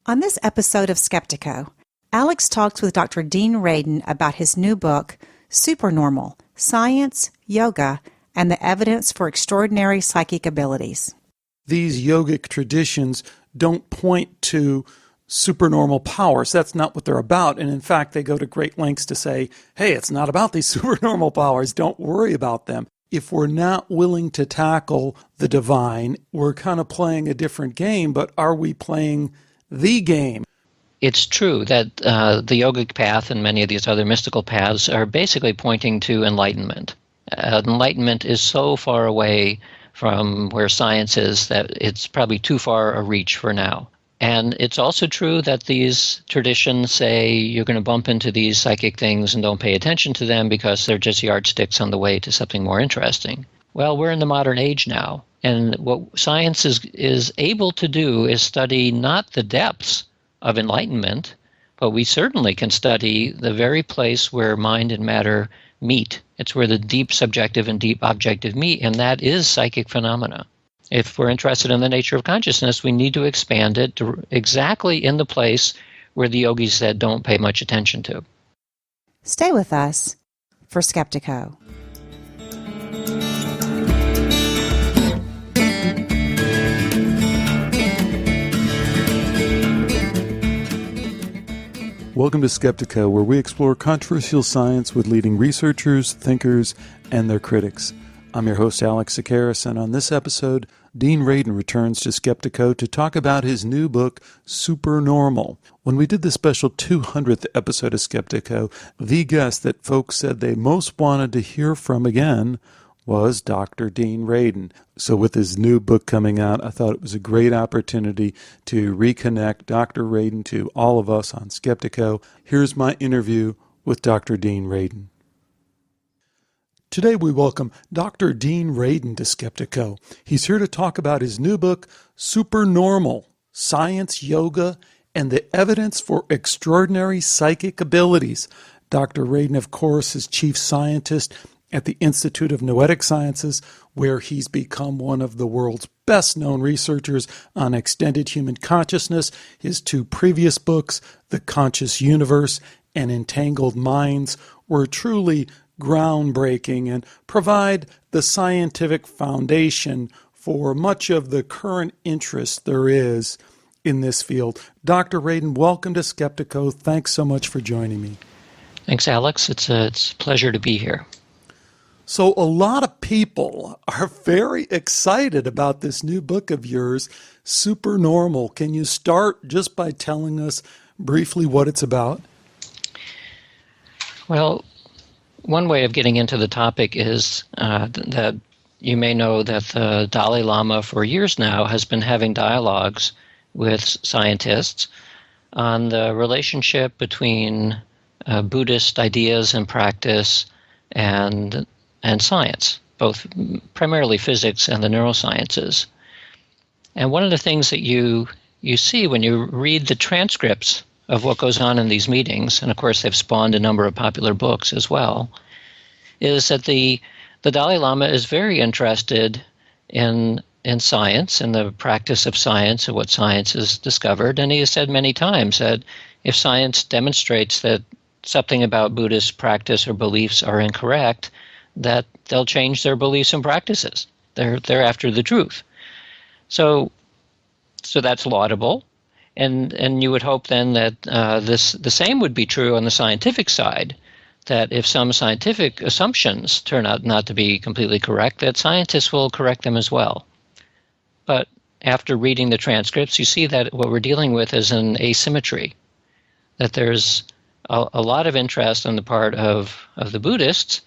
On this episode of Skeptiko, Alex talks with Dr. Dean Radin about his new book, Supernormal: Science, Yoga, and the Evidence for Extraordinary Psychic Abilities. These yogic traditions don't point to supernormal powers. That's not what they're about. And in fact, they go to great lengths to say, hey, it's not about these supernormal powers. Don't worry about them. If we're not willing to tackle the divine, we're kind of playing a different game, but are we playing the game? It's true that the yogic path and many of these other mystical paths are basically pointing to enlightenment. Enlightenment is so far away from where science is that it's probably too far a reach for now. And it's also true that these traditions say you're going to bump into these psychic things and don't pay attention to them because they're just yardsticks on the way to something more interesting. Well, we're in the modern age now, and what science is able to do is study not the depths of enlightenment, but we certainly can study the very place where mind and matter meet. It's where the deep subjective and deep objective meet, and that is psychic phenomena. If we're interested in the nature of consciousness, we need to expand it to exactly in the place where the yogis said don't pay much attention to. Stay with us for Skeptiko. Welcome to Skeptiko, where we explore controversial science with leading researchers, thinkers, and their critics. I'm your host, Alex Tsakiris, and on this episode, Dean Radin returns to Skeptiko to talk about his new book, Supernormal. When we did the special 200th episode of Skeptiko, the guest that folks said they most wanted to hear from again was Dr. Dean Radin. So with his new book coming out, I thought it was a great opportunity to reconnect Dr. Radin to all of us on Skeptiko. Here's my interview with Dr. Dean Radin. Today we welcome Dr. Dean Radin to Skeptiko. He's here to talk about his new book, Supernormal: Science, Yoga, and the Evidence for Extraordinary Psychic Abilities. Dr. Radin, of course, is chief scientist at the Institute of Noetic Sciences, where he's become one of the world's best-known researchers on extended human consciousness. His two previous books, The Conscious Universe and Entangled Minds, were truly groundbreaking and provide the scientific foundation for much of the current interest there is in this field. Dr. Radin, welcome to Skeptiko. Thanks so much for joining me. Thanks, Alex. It's a pleasure to be here. So a lot of people are very excited about this new book of yours, Supernormal. Can you start just by telling us briefly what it's about? Well, one way of getting into the topic is that you may know that the Dalai Lama for years now has been having dialogues with scientists on the relationship between Buddhist ideas and practice and science, both primarily physics and the neurosciences. And one of the things that you see when you read the transcripts of what goes on in these meetings, and of course they've spawned a number of popular books as well, is that the Dalai Lama is very interested in science and the practice of science and what science has discovered. And he has said many times that if science demonstrates that something about Buddhist practice or beliefs are incorrect, that they'll change their beliefs and practices. They're after the truth. So that's laudable. And you would hope then that the same would be true on the scientific side, that if some scientific assumptions turn out not to be completely correct, that scientists will correct them as well. But after reading the transcripts, you see that what we're dealing with is an asymmetry, that there's a lot of interest on the part of the Buddhists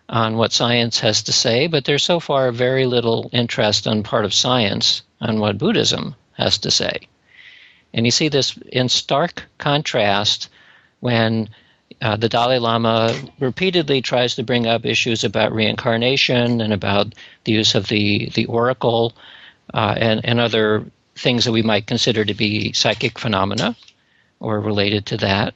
on what science has to say, but there's so far very little interest on part of science on what Buddhism has to say. And you see this in stark contrast when the Dalai Lama repeatedly tries to bring up issues about reincarnation and about the use of the oracle and other things that we might consider to be psychic phenomena or related to that.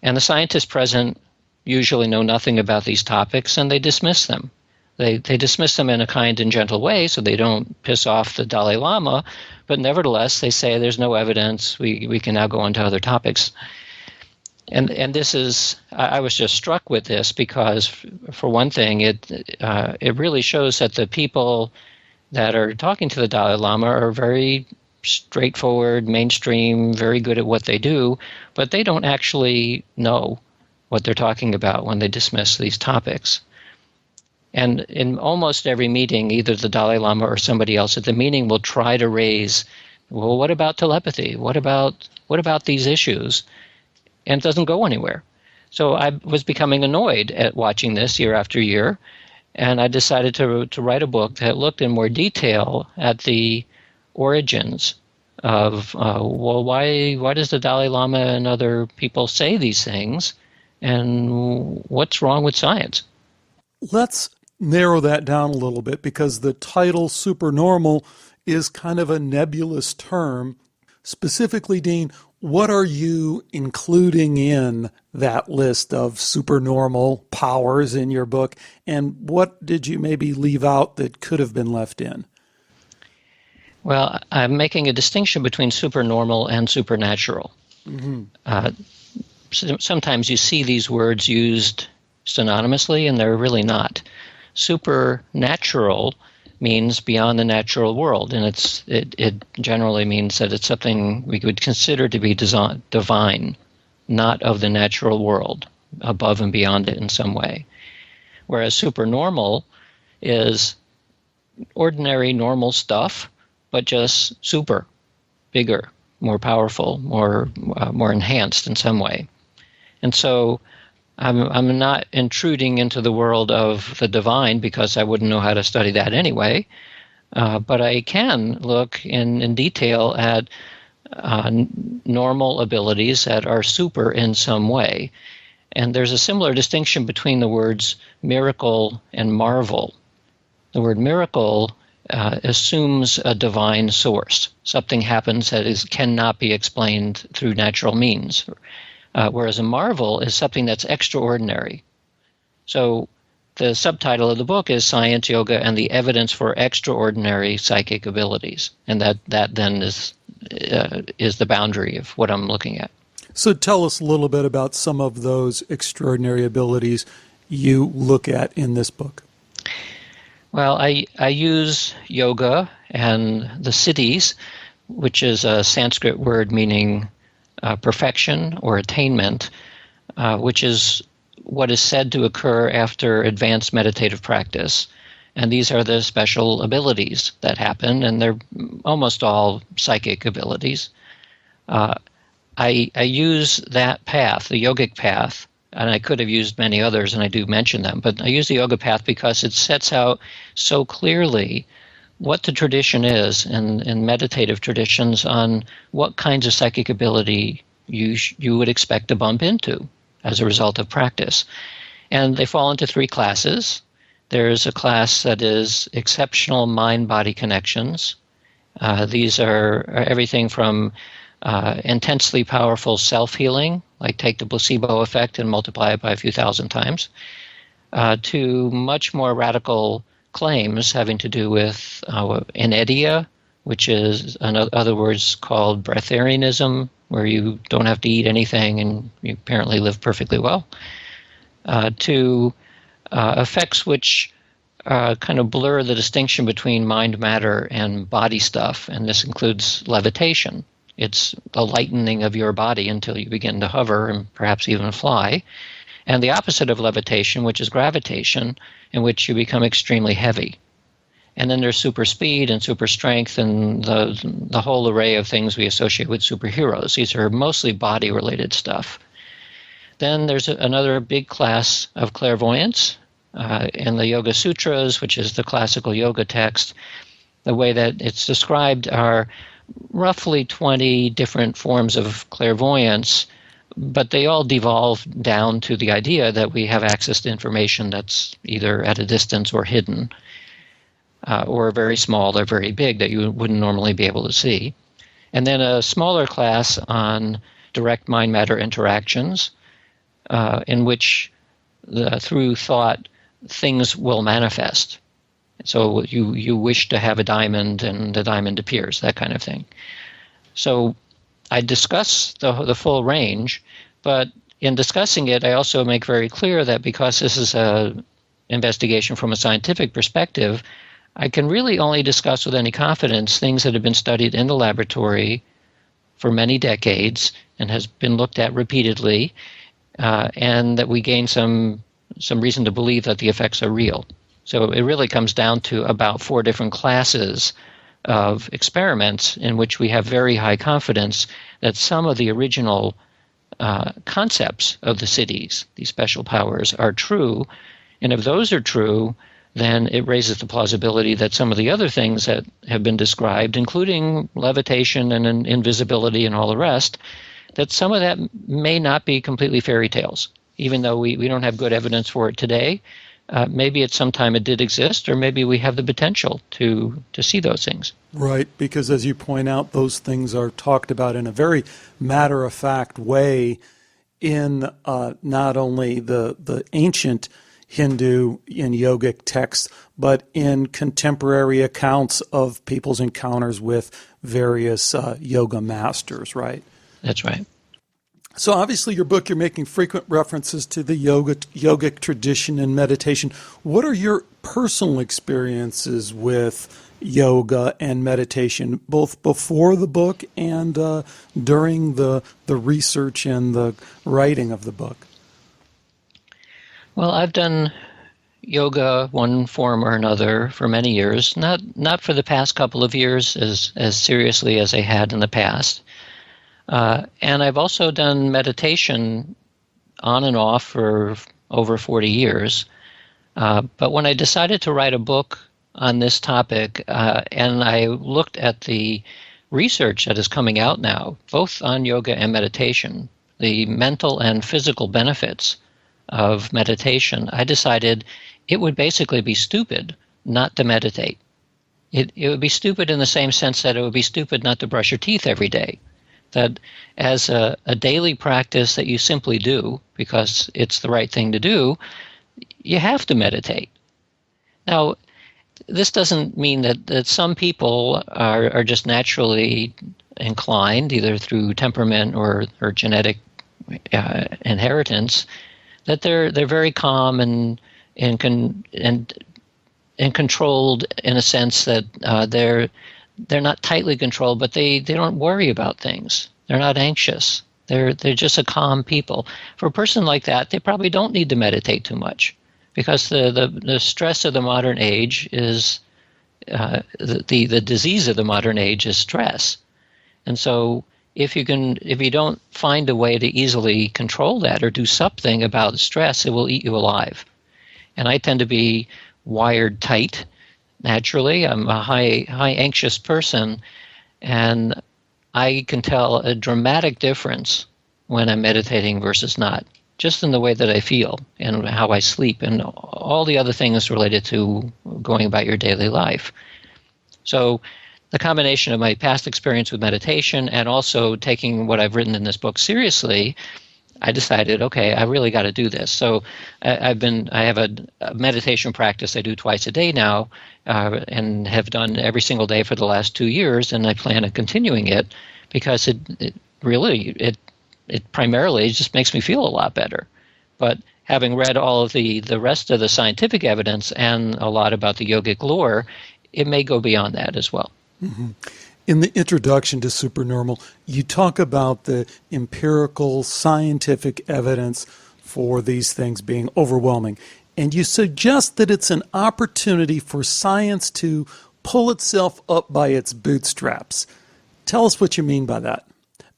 And the scientists present usually know nothing about these topics and they dismiss them. They dismiss them in a kind and gentle way so they don't piss off the Dalai Lama, but nevertheless they say there's no evidence, we can now go on to other topics. And this is, I was just struck with this because, for one thing, it really shows that the people that are talking to the Dalai Lama are very straightforward, mainstream, very good at what they do, but they don't actually know what they're talking about when they dismiss these topics. And in almost every meeting, either the Dalai Lama or somebody else at the meeting will try to raise, well, what about telepathy? What about these issues? And it doesn't go anywhere. So I was becoming annoyed at watching this year after year, and I decided to write a book that looked in more detail at the origins of, why does the Dalai Lama and other people say these things, and what's wrong with science? Let's narrow that down a little bit, because the title Supernormal is kind of a nebulous term. Specifically, Dean, what are you including in that list of supernormal powers in your book, and what did you maybe leave out that could have been left in? Well, I'm making a distinction between supernormal and supernatural. Mm-hmm. Sometimes you see these words used synonymously, and they're really not. Supernatural means beyond the natural world, and it generally means that it's something we would consider to be divine, not of the natural world, above and beyond it in some way. Whereas supernormal is ordinary, normal stuff, but just super, bigger, more powerful, more enhanced in some way. And so I'm not intruding into the world of the divine because I wouldn't know how to study that anyway, but I can look in detail at normal abilities that are super in some way. And there's a similar distinction between the words miracle and marvel. The word miracle assumes a divine source. Something happens that cannot be explained through natural means. Whereas a marvel is something that's extraordinary. So the subtitle of the book is Science, Yoga, and the Evidence for Extraordinary Psychic Abilities. And that then is the boundary of what I'm looking at. So tell us a little bit about some of those extraordinary abilities you look at in this book. Well, I use yoga and the siddhis, which is a Sanskrit word meaning perfection or attainment, which is what is said to occur after advanced meditative practice. And these are the special abilities that happen, and they're almost all psychic abilities. I use that path, the yogic path, and I could have used many others, and I do mention them, but I use the yoga path because it sets out so clearly what the tradition is in meditative traditions on what kinds of psychic ability you would expect to bump into as a result of practice. And they fall into three classes. There's a class that is exceptional mind-body connections. These are everything from intensely powerful self-healing, like take the placebo effect and multiply it by a few thousand times, to much more radical claims having to do with anedia, which is, in other words, called breatharianism, where you don't have to eat anything and you apparently live perfectly well, to effects which kind of blur the distinction between mind matter and body stuff, and this includes levitation. It's the lightening of your body until you begin to hover and perhaps even fly. And the opposite of levitation, which is gravitation, in which you become extremely heavy. And then there's super speed and super strength and the whole array of things we associate with superheroes. These are mostly body-related stuff. Then there's another big class of clairvoyance in the Yoga Sutras, which is the classical yoga text. The way that it's described are roughly 20 different forms of clairvoyance, but they all devolve down to the idea that we have access to information that's either at a distance or hidden, or very small or very big that you wouldn't normally be able to see. And then a smaller class on direct mind-matter interactions, in which through thought things will manifest. So you wish to have a diamond and the diamond appears, that kind of thing. So I discuss the full range, but in discussing it, I also make very clear that because this is a investigation from a scientific perspective, I can really only discuss with any confidence things that have been studied in the laboratory for many decades and has been looked at repeatedly, and that we gain some reason to believe that the effects are real. So it really comes down to about 4 different classes of experiments in which we have very high confidence that some of the original concepts of the siddhis, these special powers, are true. And if those are true, then it raises the plausibility that some of the other things that have been described, including levitation and invisibility and all the rest, that some of that may not be completely fairy tales, even though we don't have good evidence for it today. Maybe at some time it did exist, or maybe we have the potential to see those things. Right, because as you point out, those things are talked about in a very matter-of-fact way in not only the ancient Hindu and yogic texts, but in contemporary accounts of people's encounters with various yoga masters, right? That's right. So obviously your book, you're making frequent references to the yogic tradition and meditation. What are your personal experiences with yoga and meditation, both before the book and during the research and the writing of the book? Well, I've done yoga, one form or another, for many years. Not for the past couple of years as seriously as I had in the past. And I've also done meditation on and off for over 40 years. But when I decided to write a book on this topic, and I looked at the research that is coming out now, both on yoga and meditation, the mental and physical benefits of meditation, I decided it would basically be stupid not to meditate. It would be stupid in the same sense that it would be stupid not to brush your teeth every day. That as a daily practice that you simply do because it's the right thing to do, you have to meditate. Now, this doesn't mean that some people are just naturally inclined, either through temperament or genetic inheritance, that they're very calm and controlled in a sense that they're not tightly controlled, but they don't worry about things. They're not anxious. They're just a calm people. For a person like that, they probably don't need to meditate too much, because the stress of the modern age is the disease of the modern age is stress. And so if you don't find a way to easily control that or do something about stress, it will eat you alive. And I tend to be wired tight naturally. I'm a high anxious person, and I can tell a dramatic difference when I'm meditating versus not, just in the way that I feel and how I sleep and all the other things related to going about your daily life. So the combination of my past experience with meditation and also taking what I've written in this book seriously, I decided, okay, I really got to do this. So I have a meditation practice I do twice a day now, and have done every single day for the last 2 years, and I plan on continuing it because it primarily just makes me feel a lot better. But having read all of the rest of the scientific evidence and a lot about the yogic lore, it may go beyond that as well. Mm-hmm. In the introduction to Supernormal, you talk about the empirical scientific evidence for these things being overwhelming, and you suggest that it's an opportunity for science to pull itself up by its bootstraps. Tell us what you mean by that,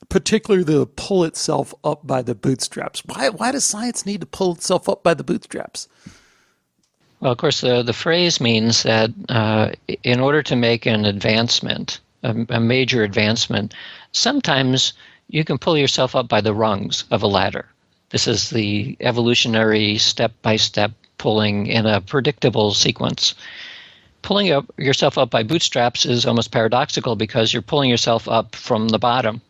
particularly the pull itself up by the bootstraps. Why does science need to pull itself up by the bootstraps? Well, of course, the phrase means that in order to make an advancement, a major advancement, sometimes you can pull yourself up by the rungs of a ladder. This is the evolutionary step-by-step pulling in a predictable sequence. Pulling yourself up by bootstraps is almost paradoxical because you're pulling yourself up from the bottom.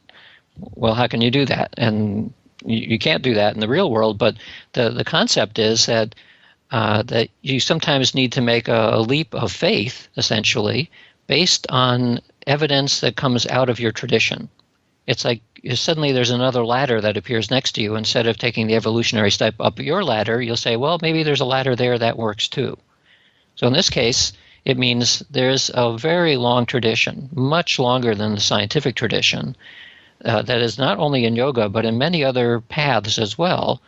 Well, how can you do that? And you can't do that in the real world, but the concept is that that you sometimes need to make a leap of faith, essentially, based on evidence that comes out of your tradition. It's like suddenly there's another ladder that appears next to you. Instead of taking the evolutionary step up your ladder, you'll say, well, maybe there's a ladder there that works too. So in this case, it means there's a very long tradition, much longer than the scientific tradition, that is not only in yoga, but in many other paths as well,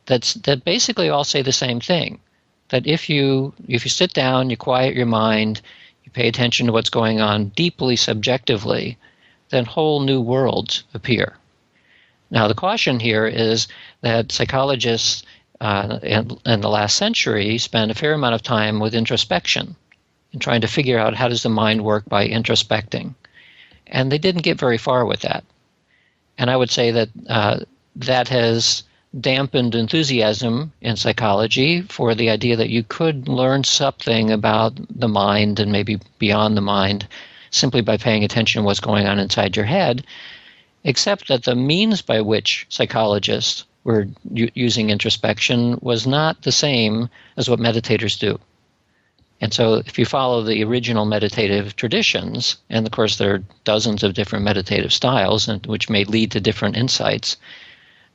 that basically all say the same thing. That if you sit down, you quiet your mind, you pay attention to what's going on deeply subjectively, then whole new worlds appear. Now, the caution here is that psychologists in the last century spent a fair amount of time with introspection and trying to figure out how does the mind work by introspecting. And they didn't get very far with that. And I would say that that has dampened enthusiasm in psychology for the idea that you could learn something about the mind and maybe beyond the mind simply by paying attention to what's going on inside your head, except that the means by which psychologists were using introspection was not the same as what meditators do. And so if you follow the original meditative traditions, and of course there are dozens of different meditative styles, which may lead to different insights,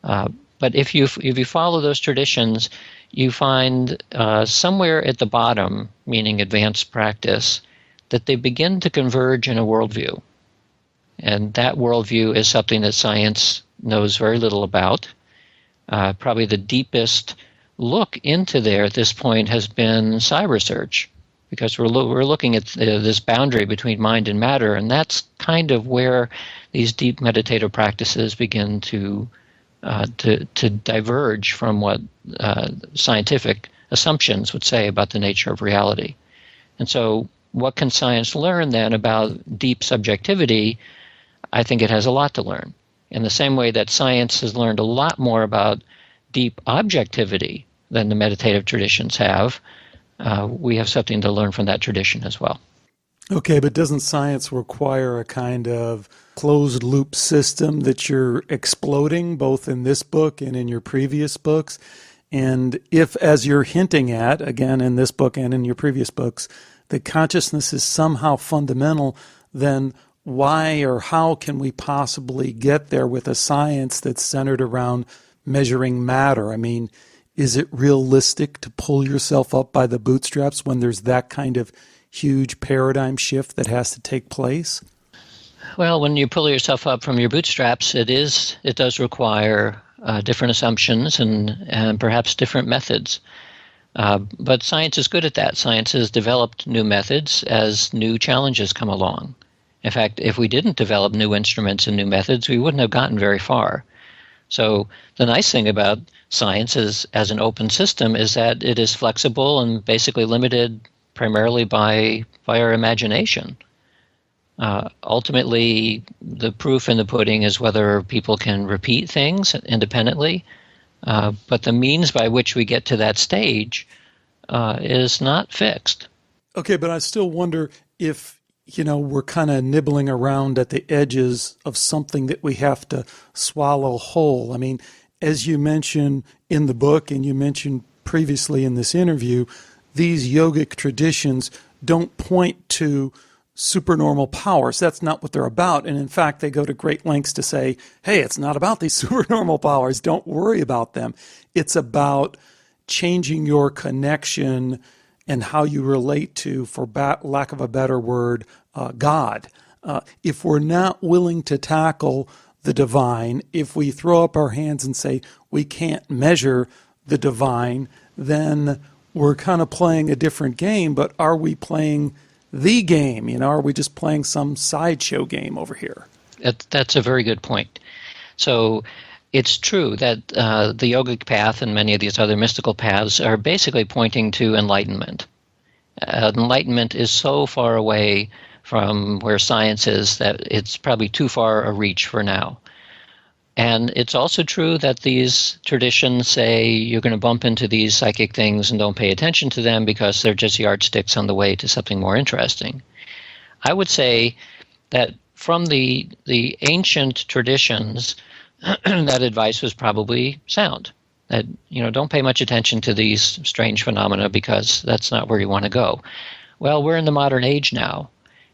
but if you follow those traditions, you find somewhere at the bottom, meaning advanced practice, that they begin to converge in a worldview. And that worldview is something that science knows very little about. Probably the deepest look into there at this point has been psi research, because we're looking at this boundary between mind and matter, and that's kind of where these deep meditative practices begin to diverge from what scientific assumptions would say about the nature of reality. And so what can science learn then about deep subjectivity? I think it has a lot to learn. In the same way that science has learned a lot more about deep objectivity than the meditative traditions have, we have something to learn from that tradition as well. Okay, but doesn't science require a kind of closed-loop system that you're exploding both in this book and in your previous books? And if, as you're hinting at, again, in this book and in your previous books, that consciousness is somehow fundamental, then why or how can we possibly get there with a science that's centered around measuring matter? I mean, is it realistic to pull yourself up by the bootstraps when there's that kind of huge paradigm shift that has to take place? Well, when you pull yourself up from your bootstraps, it does require different assumptions and perhaps different methods. But science is good at that. Science has developed new methods as new challenges come along. In fact, if we didn't develop new instruments and new methods, we wouldn't have gotten very far. So the nice thing about science as an open system is that it is flexible and basically limited primarily by our imagination. Ultimately, the proof in the pudding is whether people can repeat things independently, but the means by which we get to that stage is not fixed. Okay, but I still wonder if, we're kind of nibbling around at the edges of something that we have to swallow whole. I mean, as you mentioned in the book and you mentioned previously in this interview, these yogic traditions don't point to supernormal powers. That's not what they're about. And in fact, they go to great lengths to say, hey, it's not about these supernormal powers. Don't worry about them. It's about changing your connection and how you relate to, for lack of a better word, God. If we're not willing to tackle the divine, if we throw up our hands and say we can't measure the divine, then we're kind of playing a different game. But are we playing the game? Are we just playing some sideshow game over here? That's a very good point. So it's true that the yogic path and many of these other mystical paths are basically pointing to enlightenment. Enlightenment is so far away from where science is that it's probably too far a reach for now. And it's also true that these traditions say you're going to bump into these psychic things and don't pay attention to them because they're just yardsticks on the way to something more interesting. I would say that from the ancient traditions, that advice was probably sound. that, don't pay much attention to these strange phenomena because that's not where you want to go. Well, we're in the modern age now.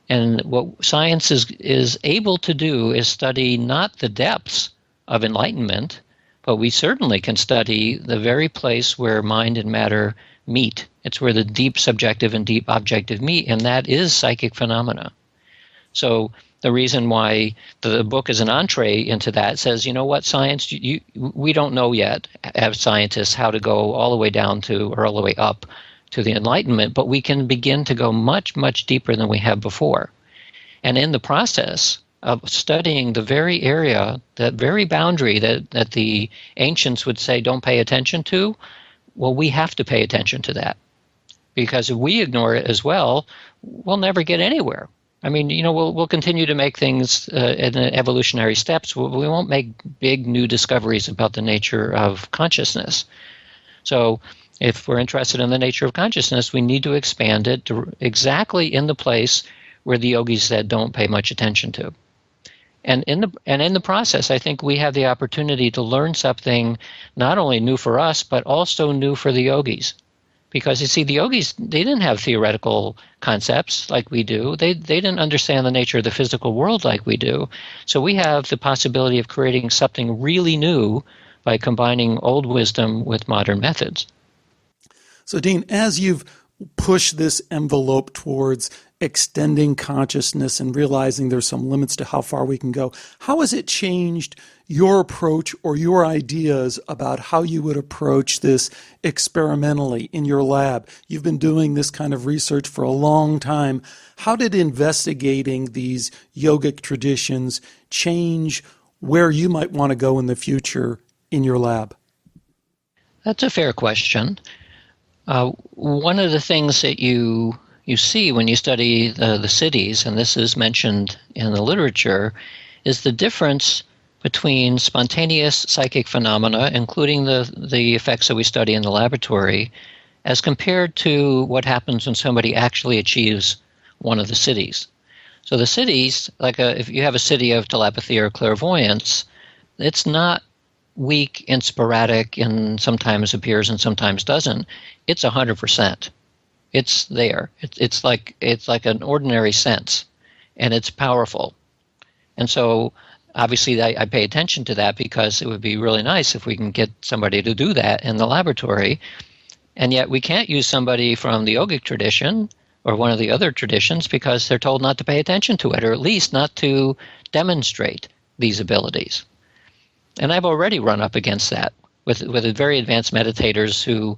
And what science is able to do is study not the depths of enlightenment, but we certainly can study the very place where mind and matter meet. It's where the deep subjective and deep objective meet, and that is psychic phenomena. So the reason why the book is an entree into that says, science, we don't know yet as scientists how to go all the way down to, or all the way up to the Enlightenment, but we can begin to go much, much deeper than we have before. And in the process of studying the very area, that very boundary that the ancients would say don't pay attention to, well, we have to pay attention to that. Because if we ignore it as well, we'll never get anywhere. I mean, we'll continue to make things in evolutionary steps. We won't make big new discoveries about the nature of consciousness. So if we're interested in the nature of consciousness, we need to expand it to exactly in the place where the yogis said don't pay much attention to. And in the process, I think we have the opportunity to learn something not only new for us, but also new for the yogis. Because you see, the yogis, they didn't have theoretical concepts like we do. They didn't understand the nature of the physical world like we do. So we have the possibility of creating something really new by combining old wisdom with modern methods. So, Dean, as you've pushed this envelope towards extending consciousness and realizing there's some limits to how far we can go, how has it changed your approach or your ideas about how you would approach this experimentally in your lab? You've been doing this kind of research for a long time. How did investigating these yogic traditions change where you might want to go in the future in your lab? That's a fair question. One of the things that you see when you study the cities, and this is mentioned in the literature, is the difference between spontaneous psychic phenomena, including the effects that we study in the laboratory, as compared to what happens when somebody actually achieves one of the cities. So the cities, if you have a city of telepathy or clairvoyance, it's not weak and sporadic and sometimes appears and sometimes doesn't. It's 100%. It's there. It's like an ordinary sense, and it's powerful. And so obviously I pay attention to that because it would be really nice if we can get somebody to do that in the laboratory. And yet we can't use somebody from the yogic tradition or one of the other traditions because they're told not to pay attention to it, or at least not to demonstrate these abilities. And I've already run up against that with very advanced meditators who,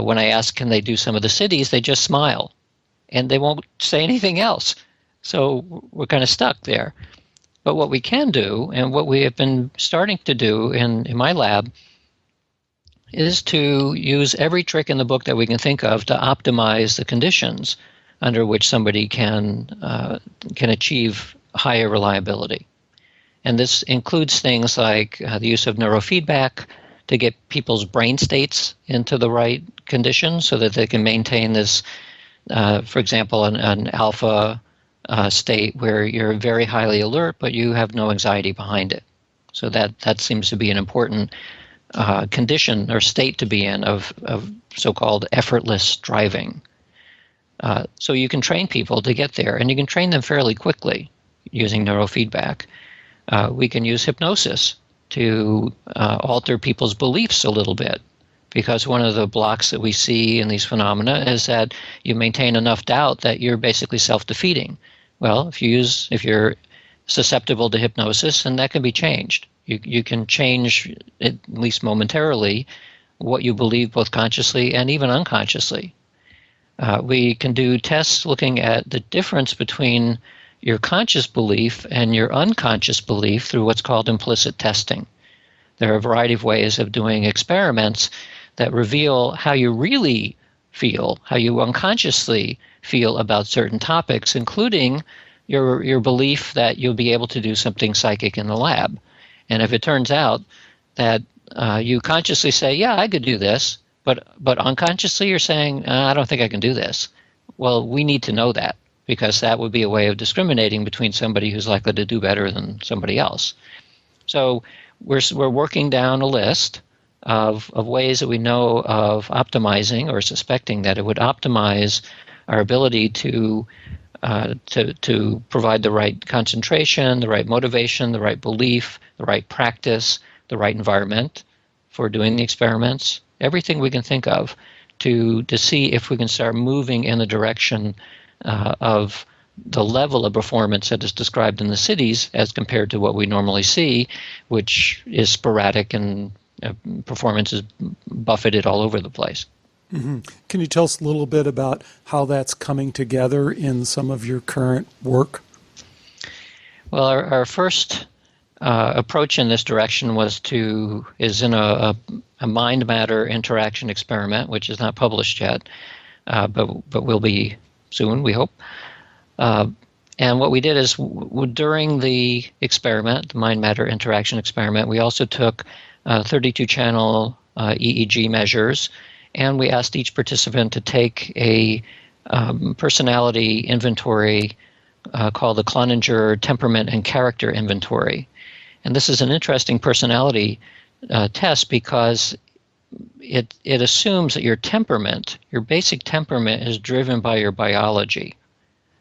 when I ask can they do some of the cities, they just smile and they won't say anything else. So we're kind of stuck there. But what we can do, and what we have been starting to do in my lab, is to use every trick in the book that we can think of to optimize the conditions under which somebody can achieve higher reliability. And this includes things like the use of neurofeedback to get people's brain states into the right conditions so that they can maintain this, for example, an alpha state where you're very highly alert, but you have no anxiety behind it. So that seems to be an important condition or state to be in of so-called effortless driving. So you can train people to get there, and you can train them fairly quickly using neurofeedback. We can use hypnosis to alter people's beliefs a little bit, because one of the blocks that we see in these phenomena is that you maintain enough doubt that you're basically self-defeating. Well, if you're susceptible to hypnosis, and that can be changed. You can change, at least momentarily, what you believe both consciously and even unconsciously. We can do tests looking at the difference between your conscious belief and your unconscious belief through what's called implicit testing. There are a variety of ways of doing experiments that reveal how you really feel, how you unconsciously feel about certain topics, including your belief that you'll be able to do something psychic in the lab. And if it turns out that you consciously say, yeah, I could do this, but unconsciously you're saying, I don't think I can do this. Well, we need to know that, because that would be a way of discriminating between somebody who's likely to do better than somebody else. So we're working down a list of ways that we know of optimizing, or suspecting that it would optimize our ability to provide the right concentration, the right motivation, the right belief, the right practice, the right environment for doing the experiments, everything we can think of to see if we can start moving in the direction of the level of performance that is described in the cities as compared to what we normally see, which is sporadic and performance is buffeted all over the place. Mm-hmm. Can you tell us a little bit about how that's coming together in some of your current work? Well, our first approach in this direction is in a mind-matter interaction experiment, which is not published yet, but will be soon, we hope. And what we did is, during the experiment, the mind-matter interaction experiment, we also took 32-channel EEG measures, and we asked each participant to take a personality inventory called the Cloninger Temperament and Character Inventory. And this is an interesting personality test because it assumes that your temperament, your basic temperament, is driven by your biology.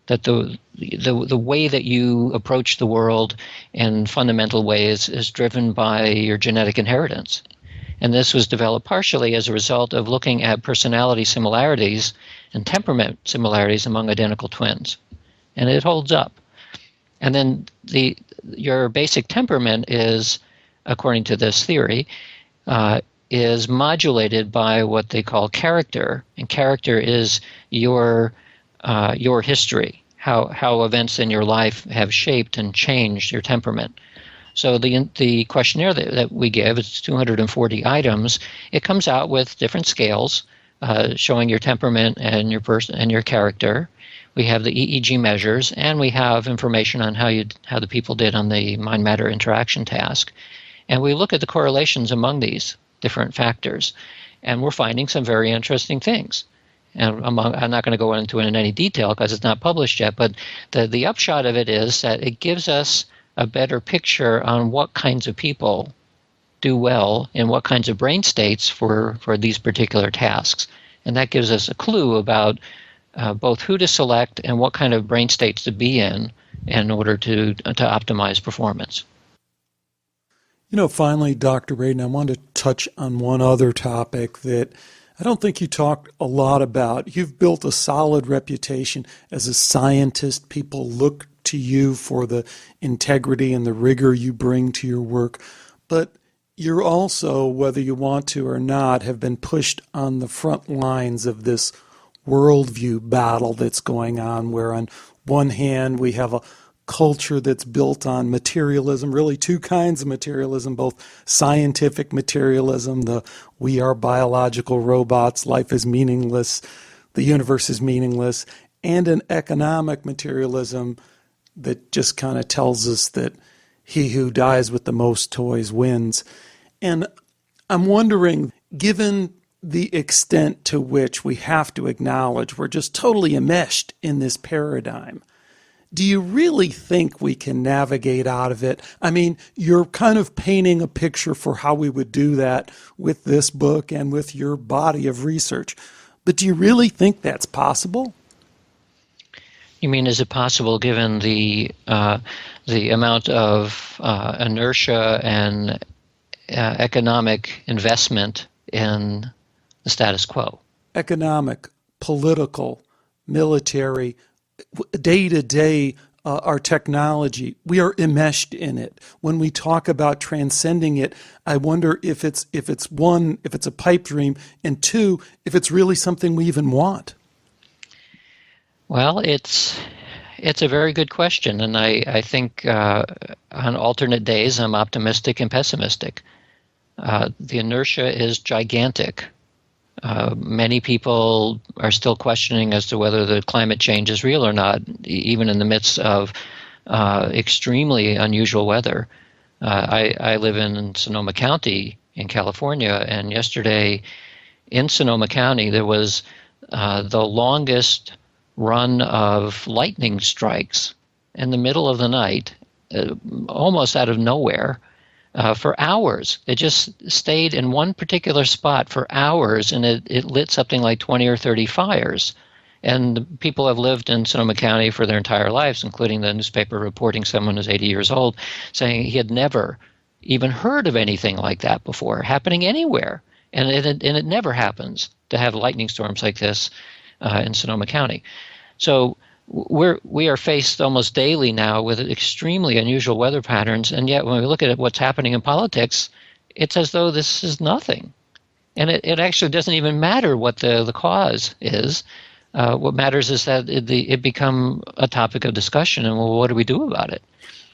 That the way that you approach the world in fundamental ways is driven by your genetic inheritance. And this was developed partially as a result of looking at personality similarities and temperament similarities among identical twins. And it holds up. And then your basic temperament is, according to this theory, is modulated by what they call character. And character is your history, how events in your life have shaped and changed your temperament. So the questionnaire that we give, it's 240 items. It comes out with different scales showing your temperament and your character. We have the EEG measures, and we have information on how the people did on the mind-matter interaction task. And we look at the correlations among these different factors, and we're finding some very interesting things. And I'm not going to go into it in any detail because it's not published yet, but the upshot of it is that it gives us a better picture on what kinds of people do well in what kinds of brain states for these particular tasks. And that gives us a clue about both who to select and what kind of brain states to be in order to optimize performance. Finally, Dr. Radin, I wanted to touch on one other topic that I don't think you talked a lot about. You've built a solid reputation as a scientist. People look to you for the integrity and the rigor you bring to your work. But you're also, whether you want to or not, have been pushed on the front lines of this worldview battle that's going on, where on one hand we have a culture that's built on materialism, really two kinds of materialism, both scientific materialism, the we are biological robots, life is meaningless, the universe is meaningless, and an economic materialism that just kind of tells us that he who dies with the most toys wins. And I'm wondering, given the extent to which we have to acknowledge we're just totally enmeshed in this paradigm, do you really think we can navigate out of it? I mean, you're kind of painting a picture for how we would do that with this book and with your body of research. But do you really think that's possible? You mean, is it possible, given the amount of inertia and economic investment in the status quo? Economic, political, military, day-to-day, our technology, we are enmeshed in it. When we talk about transcending it, I wonder if it's a pipe dream, and two, if it's really something we even want. Well, it's a very good question, and I think on alternate days I'm optimistic and pessimistic. The inertia is gigantic. Many people are still questioning as to whether the climate change is real or not, even in the midst of extremely unusual weather. I live in Sonoma County in California, and yesterday in Sonoma County there was the longest run of lightning strikes in the middle of the night, almost out of nowhere, for hours. It just stayed in one particular spot for hours, and it lit something like 20 or 30 fires. And people have lived in Sonoma County for their entire lives, including the newspaper reporting someone who's 80 years old, saying he had never even heard of anything like that before happening anywhere. And it never happens to have lightning storms like this in Sonoma County. So we are faced almost daily now with extremely unusual weather patterns, and yet when we look at what's happening in politics, it's as though this is nothing. And it actually doesn't even matter what the cause is. What matters is that it become a topic of discussion, and well, what do we do about it?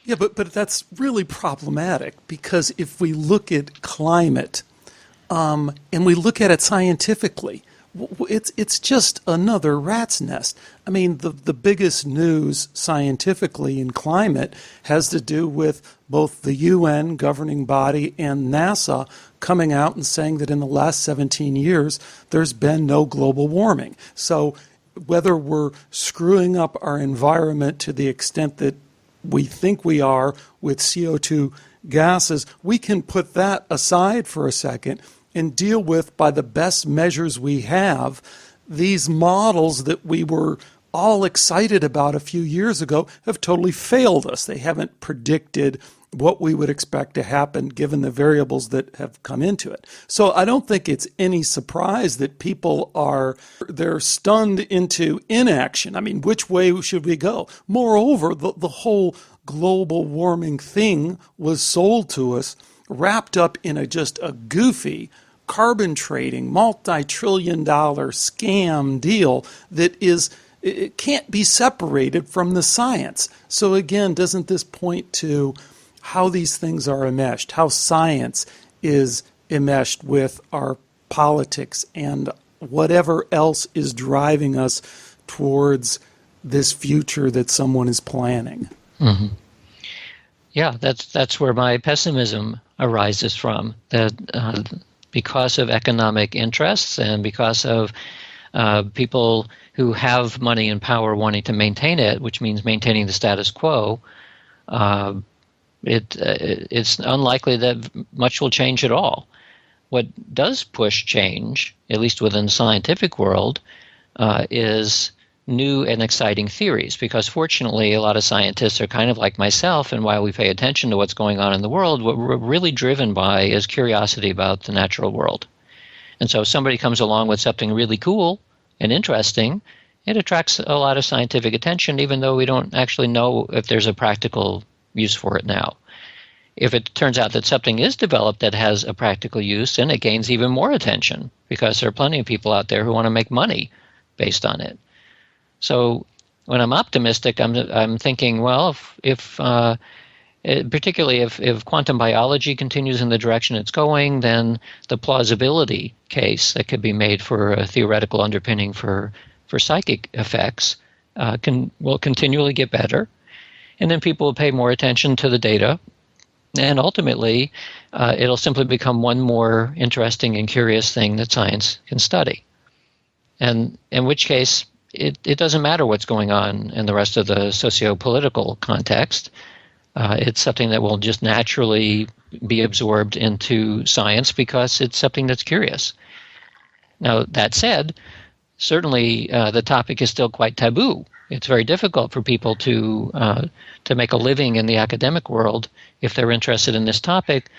Yeah, but that's really problematic, because if we look at climate and we look at it scientifically, it's just another rat's nest. I mean, the biggest news scientifically in climate has to do with both the UN governing body and NASA coming out and saying that in the last 17 years, there's been no global warming. So whether we're screwing up our environment to the extent that we think we are with CO2 gases, we can put that aside for a second and deal with, by the best measures we have, these models that we were all excited about a few years ago have totally failed us. They haven't predicted what we would expect to happen given the variables that have come into it. So I don't think it's any surprise that people they're stunned into inaction. I mean, which way should we go? Moreover, the whole global warming thing was sold to us wrapped up in just a goofy carbon trading, multi-trillion-dollar scam deal that it can't be separated from the science. So again, doesn't this point to how these things are enmeshed, how science is enmeshed with our politics and whatever else is driving us towards this future that someone is planning? Mm-hmm. Yeah, that's where my pessimism arises from, that because of economic interests and because of people who have money and power wanting to maintain it, which means maintaining the status quo, it's unlikely that much will change at all. What does push change, at least within the scientific world, is new and exciting theories, because fortunately a lot of scientists are kind of like myself, and while we pay attention to what's going on in the world, what we're really driven by is curiosity about the natural world. And so if somebody comes along with something really cool and interesting, it attracts a lot of scientific attention, even though we don't actually know if there's a practical use for it now. If it turns out that something is developed that has a practical use, then it gains even more attention, because there are plenty of people out there who want to make money based on it. So when I'm optimistic, I'm thinking, well, particularly if quantum biology continues in the direction it's going, then the plausibility case that could be made for a theoretical underpinning for psychic effects will continually get better, and then people will pay more attention to the data, and ultimately it'll simply become one more interesting and curious thing that science can study. And in which case, it doesn't matter what's going on in the rest of the socio-political context. It's something that will just naturally be absorbed into science because it's something that's curious. Now, that said, certainly the topic is still quite taboo. It's very difficult for people to make a living in the academic world if they're interested in this topic.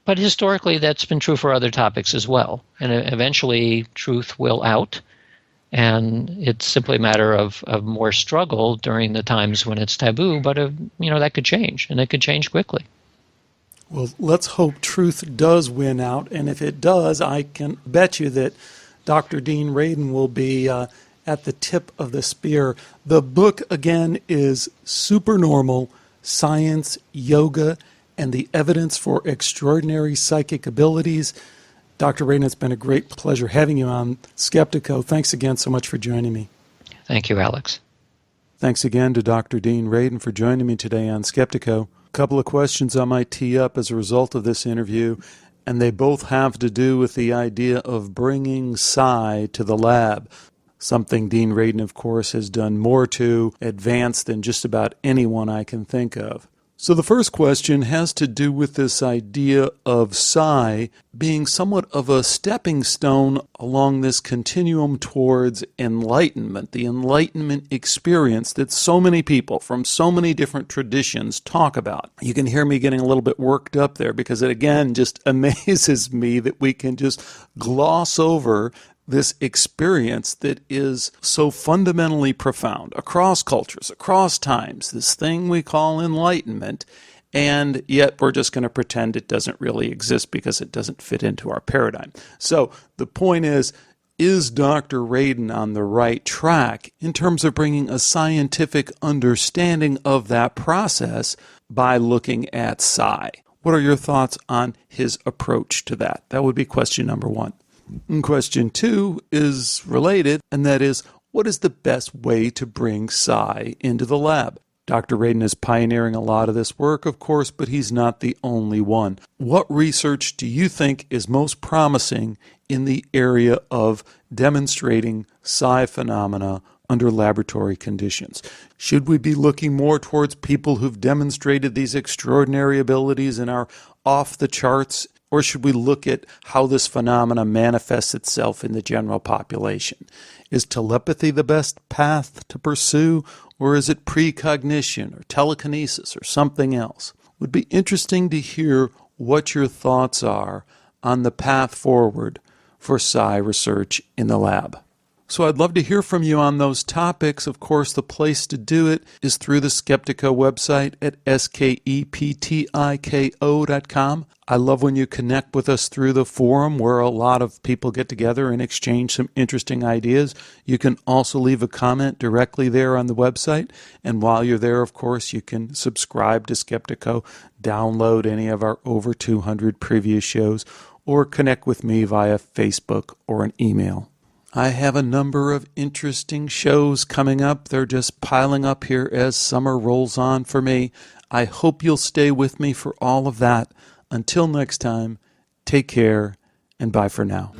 But historically, that's been true for other topics as well. And eventually, truth will out. And it's simply a matter of more struggle during the times when it's taboo, but that could change, and it could change quickly. Well, let's hope truth does win out, and if it does, I can bet you that Dr. Dean Radin will be at the tip of the spear. The book, again, is Supernormal: Science, Yoga, and the Evidence for Extraordinary Psychic Abilities. Dr. Radin, it's been a great pleasure having you on Skeptiko. Thanks again so much for joining me. Thank you, Alex. Thanks again to Dr. Dean Radin for joining me today on Skeptiko. A couple of questions I might tee up as a result of this interview, and they both have to do with the idea of bringing Sai to the lab, something Dean Radin, of course, has done more to advance than just about anyone I can think of. So the first question has to do with this idea of Sai being somewhat of a stepping stone along this continuum towards enlightenment, the enlightenment experience that so many people from so many different traditions talk about. You can hear me getting a little bit worked up there because it again just amazes me that we can just gloss over this experience that is so fundamentally profound across cultures, across times, this thing we call enlightenment, and yet we're just going to pretend it doesn't really exist because it doesn't fit into our paradigm. So the point is Dr. Radin on the right track in terms of bringing a scientific understanding of that process by looking at Sai? What are your thoughts on his approach to that? That would be question number one. And question two is related, and that is, what is the best way to bring Sai into the lab? Dr. Radin is pioneering a lot of this work, of course, but he's not the only one. What research do you think is most promising in the area of demonstrating Sai phenomena under laboratory conditions? Should we be looking more towards people who've demonstrated these extraordinary abilities and are off the charts? Or should we look at how this phenomena manifests itself in the general population? Is telepathy the best path to pursue, or is it precognition or telekinesis or something else? It would be interesting to hear what your thoughts are on the path forward for Sai research in the lab. So I'd love to hear from you on those topics. Of course, the place to do it is through the Skeptiko website at skeptiko.com. I love when you connect with us through the forum where a lot of people get together and exchange some interesting ideas. You can also leave a comment directly there on the website. And while you're there, of course, you can subscribe to Skeptiko, download any of our over 200 previous shows, or connect with me via Facebook or an email. I have a number of interesting shows coming up. They're just piling up here as summer rolls on for me. I hope you'll stay with me for all of that. Until next time, take care and bye for now.